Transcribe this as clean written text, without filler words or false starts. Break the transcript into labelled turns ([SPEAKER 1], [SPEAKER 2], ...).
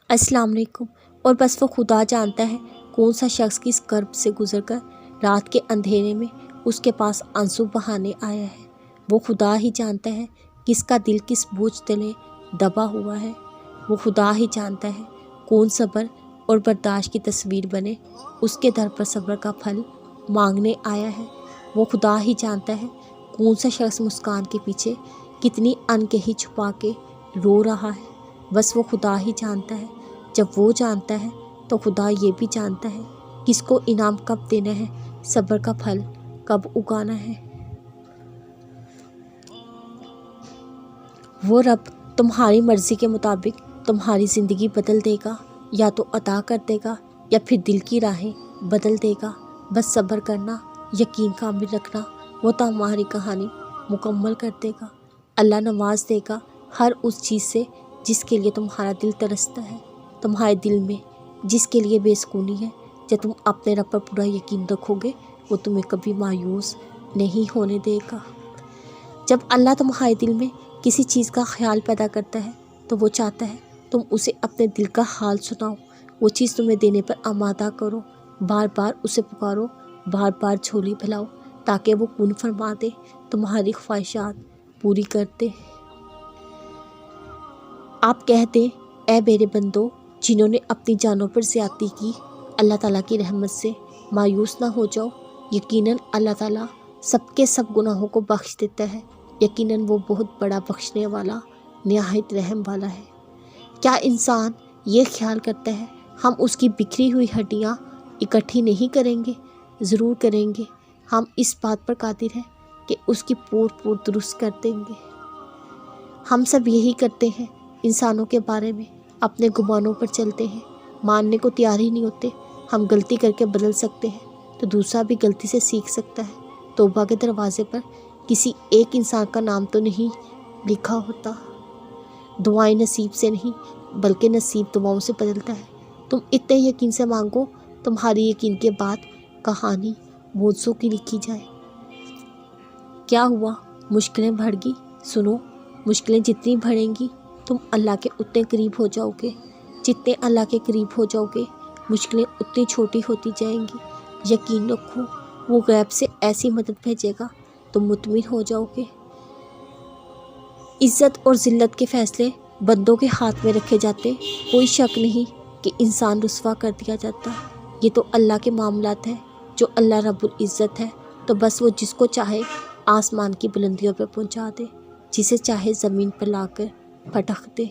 [SPEAKER 1] अस्सलाम वालेकुम। और बस वो खुदा जानता है कौन सा शख्स किस कर्ब से गुजर कर रात के अंधेरे में उसके पास आंसू बहाने आया है। वो खुदा ही जानता है किसका दिल किस बोझ तले दबा हुआ है। वो खुदा ही जानता है कौन सब्र और बर्दाश्त की तस्वीर बने उसके दर पर सब्र का फल मांगने आया है। वो खुदा ही जानता है कौन सा शख्स मुस्कान के पीछे कितनी अनकही छुपा के रो रहा है। बस वो खुदा ही जानता है। जब वो जानता है तो खुदा ये भी जानता है किसको इनाम कब देना है, सब्र का फल कब उगाना है। वो रब तुम्हारी मर्ज़ी के मुताबिक तुम्हारी ज़िंदगी बदल देगा, या तो अता कर देगा या फिर दिल की राहें बदल देगा। बस सब्र करना, यकीन कामिल रखना, वो तुम्हारी कहानी मुकम्मल कर देगा। अल्लाह नवाज देगा हर उस चीज़ से जिसके लिए तुम्हारा दिल तरसता है। तुम्हारे दिल में जिसके लिए बेसुकूनी है, जब तुम अपने रब पर पूरा यकीन रखोगे वो तुम्हें कभी मायूस नहीं होने देगा। जब अल्लाह तुम्हारे दिल में किसी चीज़ का ख्याल पैदा करता है तो वो चाहता है तुम उसे अपने दिल का हाल सुनाओ, वो चीज़ तुम्हें देने पर आमादा करो। बार बार उसे पुकारो, बार बार झोली फैलाओ ताकि वो कुन फरमा दे, तुम्हारी ख्वाहिशात पूरी कर दे। आप कहते ऐ मेरे बंदो जिन्होंने अपनी जानों पर ज़्यादती की, अल्लाह ताला की रहमत से मायूस ना हो जाओ। यकीनन अल्लाह ताला सबके सब गुनाहों को बख्श देता है। यकीनन वो बहुत बड़ा बख्शने वाला, निहायत रहम वाला है। क्या इंसान ये ख्याल करता है हम उसकी बिखरी हुई हड्डियाँ इकट्ठी नहीं करेंगे? ज़रूर करेंगे। हम इस बात पर कादिर हैं कि उसकी पोर पोर दुरुस्त कर देंगे। हम सब यही करते हैं, इंसानों के बारे में अपने गुमानों पर चलते हैं, मानने को तैयार ही नहीं होते। हम गलती करके बदल सकते हैं तो दूसरा भी गलती से सीख सकता है। तौबा के दरवाजे पर किसी एक इंसान का नाम तो नहीं लिखा होता। दुआएं नसीब से नहीं बल्कि नसीब दुआओं से बदलता है। तुम इतने यकीन से मांगो, तुम्हारी यकीन के बाद कहानी मौजों की लिखी जाए। क्या हुआ, मुश्किलें बढ़ गई? सुनो, मुश्किलें जितनी बढ़ेंगी तुम अल्लाह के उतने करीब हो जाओगे। जितने अल्लाह के करीब हो जाओगे मुश्किलें उतनी छोटी होती जाएंगी। यकीन रखो वो गैब से ऐसी मदद भेजेगा तुम मुतमिन हो जाओगे। इज़्ज़त और ज़िल्लत के फ़ैसले बंदों के हाथ में रखे जाते, कोई शक नहीं कि इंसान रुस्वा कर दिया जाता। ये तो अल्लाह के मामलात है। जो अल्लाह रब्बुल इज़्ज़त है तो बस वो जिसको चाहे आसमान की बुलंदियों पर पहुंचा दे, जिसे चाहे ज़मीन पर लाकर पटक दे।